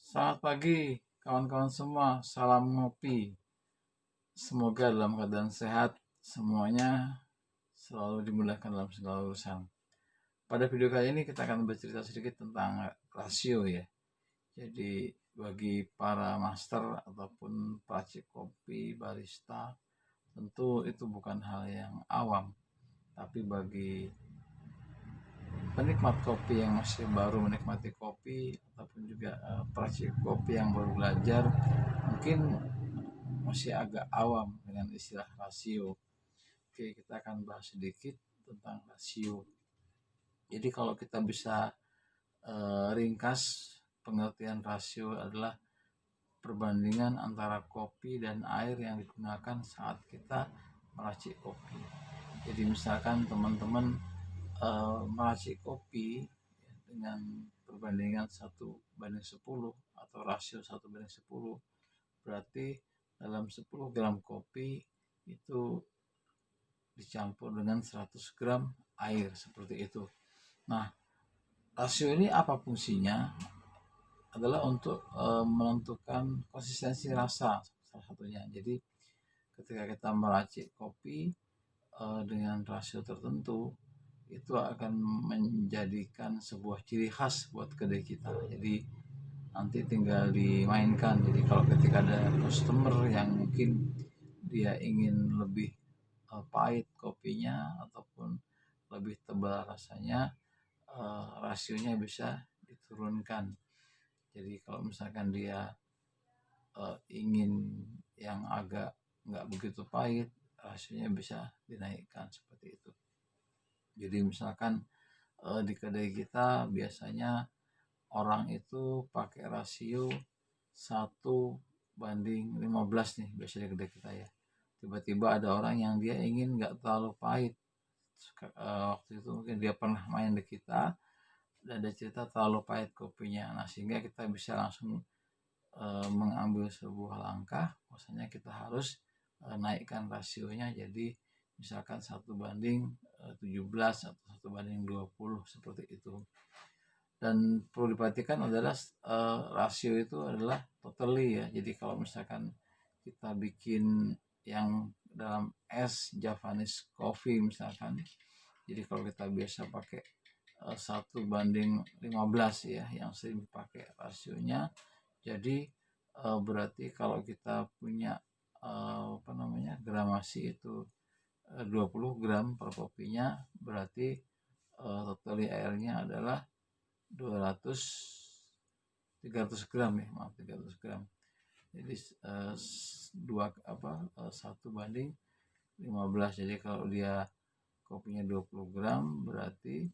Selamat pagi, kawan-kawan semua. Salam ngopi. Semoga dalam keadaan sehat, semuanya selalu dimudahkan dalam segala urusan. Pada video kali ini kita akan bercerita sedikit tentang rasio ya. Jadi bagi para master ataupun peracik kopi, barista, tentu itu bukan hal yang awam. Tapi bagi penikmat kopi yang masih baru menikmati kopi ataupun juga peracik kopi yang baru belajar, mungkin masih agak awam dengan istilah rasio. Oke, kita akan bahas sedikit tentang rasio. Jadi kalau kita bisa ringkas, pengertian rasio adalah perbandingan antara kopi dan air yang digunakan saat kita meracik kopi. Jadi misalkan teman-teman meracik kopi dengan perbandingan 1:10 atau rasio 1:10, berarti dalam 10 gram kopi itu dicampur dengan 100 gram air, seperti itu. Nah, rasio ini apa fungsinya? Adalah untuk menentukan konsistensi rasa salah satunya. Jadi ketika kita meracik kopi dengan rasio tertentu, itu akan menjadikan sebuah ciri khas buat kedai kita. Jadi nanti tinggal dimainkan. Jadi kalau ketika ada customer yang mungkin dia ingin lebih pahit kopinya ataupun lebih tebal rasanya, rasionya bisa diturunkan. Jadi kalau misalkan dia ingin yang agak nggak begitu pahit, rasionya bisa dinaikkan seperti itu. Jadi misalkan di kedai kita biasanya orang itu pakai rasio 1:15 nih, biasanya di kedai kita ya. Tiba-tiba ada orang yang dia ingin nggak terlalu pahit. Waktu itu mungkin dia pernah main di kita dan ada cerita terlalu pahit kopinya. Nah, sehingga kita bisa langsung mengambil sebuah langkah, maksudnya kita harus naikkan rasionya jadi misalkan 1:17 atau 1:20 seperti itu. Dan perlu diperhatikan adalah rasio itu adalah totally ya. Jadi kalau misalkan kita bikin yang dalam es Japanese coffee misalkan, jadi kalau kita biasa pakai 1:15 ya, yang sering dipakai rasionya. Jadi berarti kalau kita punya gramasi itu 20 gram per kopinya, berarti totally airnya adalah 300 gram ya, maaf, 300 gram. Jadi 1:15. Jadi kalau dia kopinya 20 gram, berarti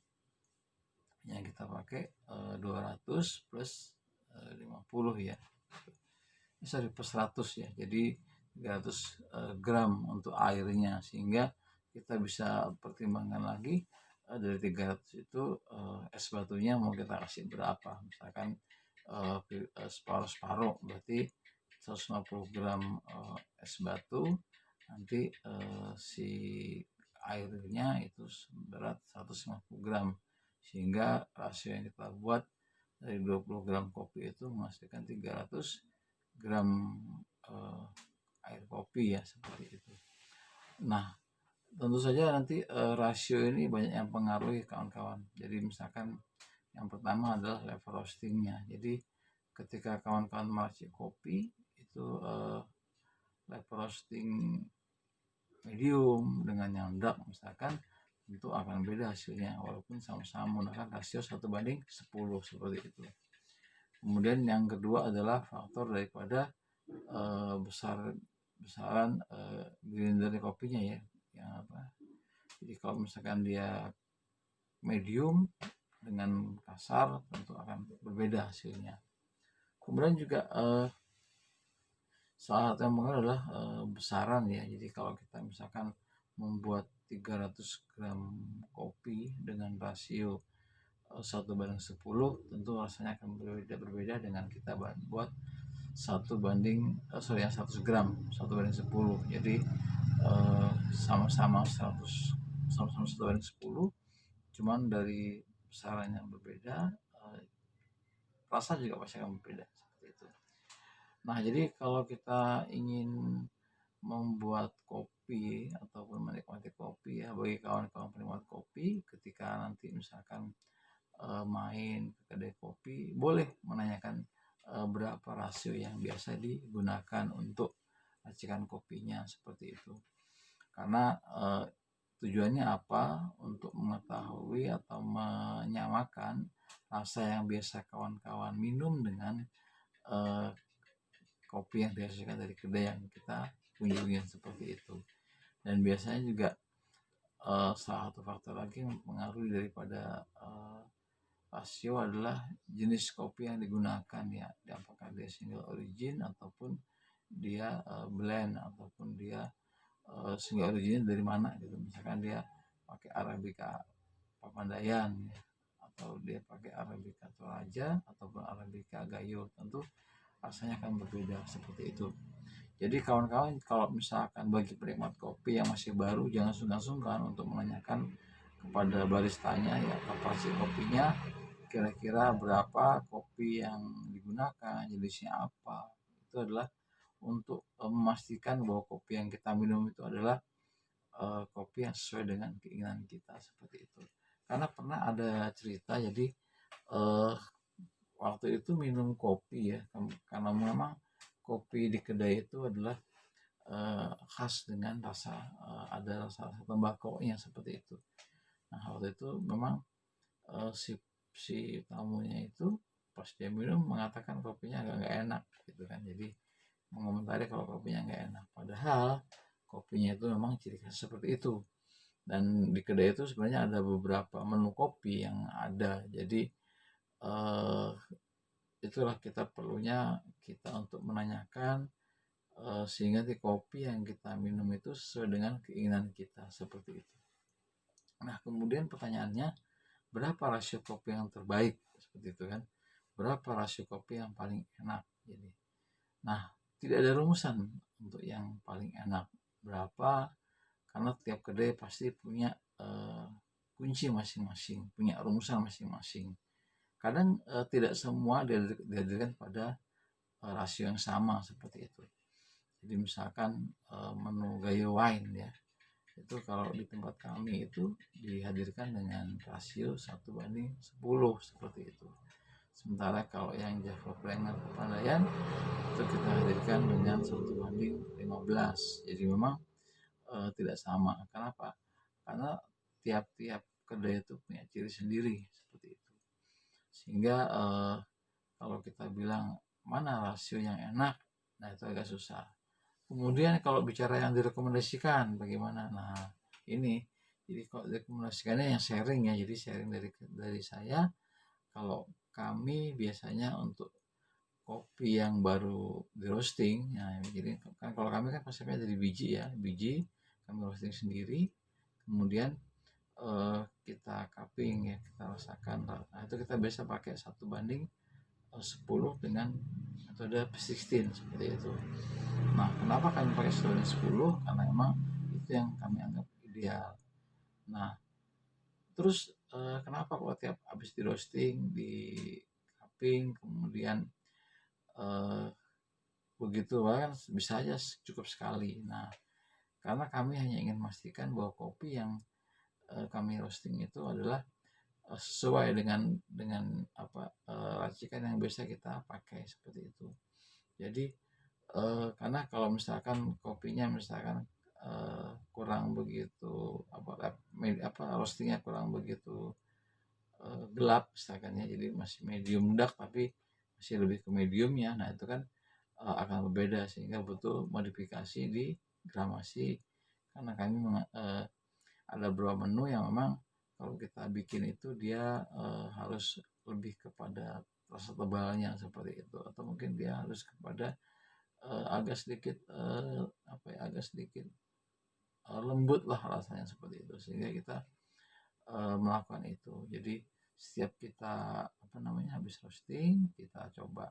yang kita pakai 200 plus 50 ya. Sorry, plus 100 ya. Jadi 300 gram untuk airnya, sehingga kita bisa pertimbangkan lagi dari 300 itu es batunya mau kita kasih berapa. Misalkan separuh-separuh, berarti 150 gram es batu, nanti si airnya itu berat 150 gram, sehingga rasio yang kita buat dari 20 gram kopi itu menghasilkan 300 gram air kopi ya, seperti itu. Nah, tentu saja nanti rasio ini banyak yang pengaruhi kawan-kawan. Jadi misalkan yang pertama adalah level roastingnya. Jadi ketika kawan-kawan meracik kopi itu level roasting medium dengan yang dark misalkan, itu akan beda hasilnya walaupun sama-sama menggunakan rasio 1:10 seperti itu. Kemudian yang kedua adalah faktor daripada besaran grinder kopinya ya. Jadi kalau misalkan dia medium dengan kasar, tentu akan berbeda hasilnya. Kemudian juga salah satu yang mengaruh adalah besaran ya. Jadi kalau kita misalkan membuat 300 gram kopi dengan rasio 1:10, tentu rasanya akan berbeda dengan kita buat 100 gram 1:10. Jadi sama-sama 1:10, cuman dari besaran yang berbeda, rasa juga pasti akan berbeda. seperti itu. Nah, jadi kalau kita ingin membuat kopi ataupun menikmati kopi ya, bagi kawan-kawan penikmat kopi, ketika nanti misalkan main ke kedai kopi, boleh menanyakan berapa rasio yang biasa digunakan untuk racikan kopinya, seperti itu. Karena tujuannya apa? Untuk mengetahui atau menyamakan rasa yang biasa kawan-kawan minum dengan kopi yang dihasilkan dari kedai yang kita kunjungi, seperti itu. Dan biasanya juga salah satu faktor lagi yang mempengaruhi daripada rasio adalah jenis kopi yang digunakan ya, apakah dia single origin ataupun dia blend, ataupun dia single origin dari mana gitu. Misalkan dia pakai Arabica Papandayan ya, atau dia pakai Arabica Toraja ataupun Arabica Gayo, tentu rasanya akan berbeda, seperti itu. Jadi kawan-kawan, kalau misalkan bagi penikmat kopi yang masih baru, jangan sungkan-sungkan untuk menanyakan kepada baristanya ya, kapasitas kopinya kira-kira berapa, kopi yang digunakan jenisnya apa. Itu adalah untuk memastikan bahwa kopi yang kita minum itu adalah kopi yang sesuai dengan keinginan kita, seperti itu. Karena pernah ada cerita, jadi waktu itu minum kopi ya, karena memang kopi di kedai itu adalah khas dengan rasa ada rasa tembakonya, seperti itu. Nah, waktu itu memang si tamunya itu pas dia minum mengatakan kopinya agak nggak enak gitu kan, jadi mengomentari kalau kopinya nggak enak, padahal kopinya itu memang ciri khas seperti itu. Dan di kedai itu sebenarnya ada beberapa menu kopi yang ada, jadi itulah kita perlunya kita untuk menanyakan sehingga di kopi yang kita minum itu sesuai dengan keinginan kita, seperti itu. Nah, kemudian pertanyaannya, berapa rasio kopi yang terbaik, seperti itu kan, berapa rasio kopi yang paling enak. Jadi, nah, tidak ada rumusan untuk yang paling enak berapa, karena tiap kedai pasti punya kunci masing-masing, punya rumusan masing-masing. Kadang tidak semua dihadirkan pada rasio yang sama, seperti itu. Jadi misalkan menu Gayo Wine ya, itu kalau di tempat kami itu dihadirkan dengan rasio 1:10, seperti itu. Sementara kalau yang Java Planner Papandayan itu kita hadirkan dengan 1:15. Jadi memang tidak sama. Kenapa? Karena tiap-tiap kedai itu punya ciri sendiri, seperti itu. Sehingga kalau kita bilang mana rasio yang enak, nah itu agak susah. Kemudian kalau bicara yang direkomendasikan bagaimana? Nah, ini jadi kalau direkomendasikannya yang sharing ya, jadi sharing dari saya. Kalau kami biasanya untuk kopi yang baru di roasting, nah jadi kan kalau kami kan konsepnya dari biji ya, biji kami roasting sendiri, kemudian kita cupping ya, kita rasakan. Nah, itu kita biasa pakai 1:10 dengan metode P16, seperti itu. Nah, kenapa kami pakai 1:10? Karena memang itu yang kami anggap ideal. Nah, terus kenapa kalau tiap habis di roasting, di cupping, kemudian begitu kan bisa aja cukup sekali. Nah, karena kami hanya ingin memastikan bahwa kopi yang kami roasting itu adalah sesuai dengan racikan yang biasa kita pakai, seperti itu. Jadi karena kalau misalkan kopinya misalkan kurang begitu roastingnya kurang begitu gelap misalkan ya, jadi masih medium dark tapi masih lebih ke medium ya, nah itu kan akan berbeda, sehingga butuh modifikasi di gramasi. Karena kami ada beberapa menu yang memang kalau kita bikin itu dia harus lebih kepada rasa tebalnya, seperti itu, atau mungkin dia harus kepada agak sedikit lembut lah rasanya, seperti itu, sehingga kita melakukan itu. Jadi setiap kita habis roasting kita coba,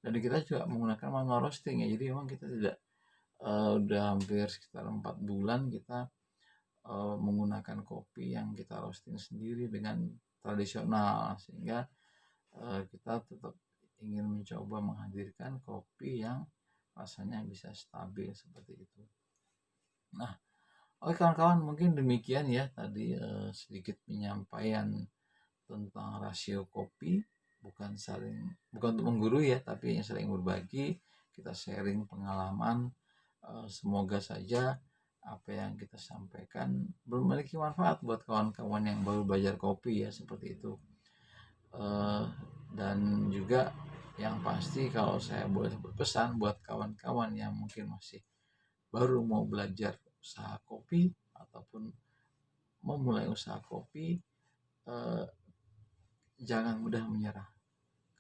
dan kita juga menggunakan manual roasting ya, jadi memang kita tidak udah hampir sekitar 4 bulan kita menggunakan kopi yang kita roasting sendiri dengan tradisional, sehingga kita tetap ingin mencoba menghadirkan kopi yang rasanya bisa stabil seperti itu. Nah, oke kawan-kawan, mungkin demikian ya tadi sedikit penyampaian tentang rasio kopi, bukan untuk menggurui ya, tapi yang saling berbagi, kita sharing pengalaman. Semoga saja apa yang kita sampaikan memiliki manfaat buat kawan-kawan yang baru belajar kopi ya, seperti itu. Dan juga yang pasti kalau saya boleh berpesan buat kawan-kawan yang mungkin masih baru mau belajar usaha kopi ataupun memulai usaha kopi, jangan mudah menyerah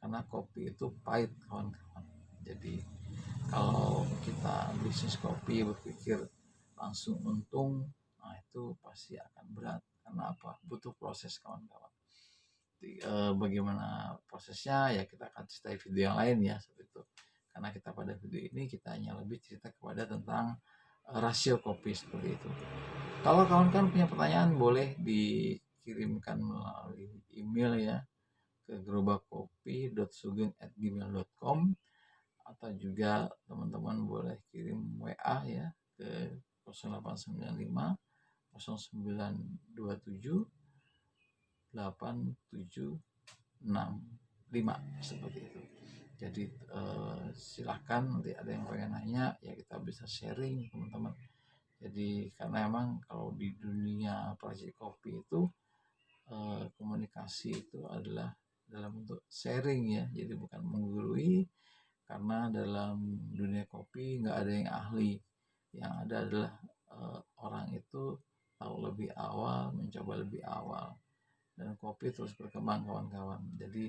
karena kopi itu pahit kawan-kawan. Jadi kalau kita bisnis kopi berpikir langsung untung, nah itu pasti akan berat. Karena apa? Butuh proses kawan-kawan. Bagaimana prosesnya ya kita akan cerita di video yang lain ya, seperti itu. Karena kita pada video ini kita hanya lebih cerita kepada tentang rasio kopi seperti itu. Kalau kawan-kawan punya pertanyaan boleh dikirimkan melalui email ya ke gerobakkopi.sugeng@gmail.com, atau juga teman-teman boleh kirim WA ya ke 0895 0927 8765 seperti itu. Jadi silahkan, nanti ada yang pengen nanya ya kita bisa sharing teman-teman. Jadi karena emang kalau di dunia peracik kopi itu komunikasi itu adalah dalam bentuk sharing ya, jadi bukan menggurui. Karena dalam dunia kopi nggak ada yang ahli, yang ada adalah orang itu tahu lebih awal, mencoba lebih awal, dan kopi terus berkembang kawan-kawan. Jadi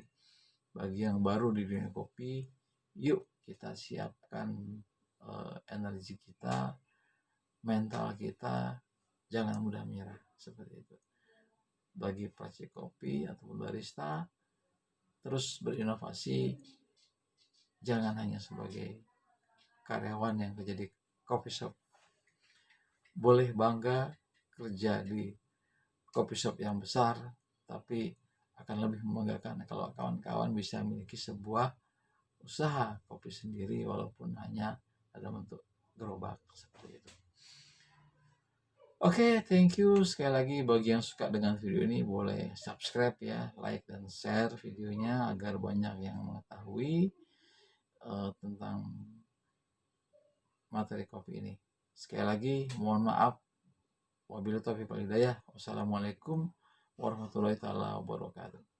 bagi yang baru di dunia kopi, yuk kita siapkan energi kita, mental kita, jangan mudah menyerah seperti itu. Bagi peracik kopi ataupun barista, terus berinovasi, jangan hanya sebagai karyawan yang kerja di coffee shop. Boleh bangga kerja di coffee shop yang besar, tapi akan lebih membanggakan kalau kawan-kawan bisa memiliki sebuah usaha kopi sendiri walaupun hanya dalam bentuk gerobak seperti itu. Oke, thank you sekali lagi. Bagi yang suka dengan video ini boleh subscribe ya, like dan share videonya agar banyak yang mengetahui tentang materi kopi ini. Sekali lagi mohon maaf. Wabillahi taufiq wal hidayah. Wassalamualaikum warahmatullahi wabarakatuh.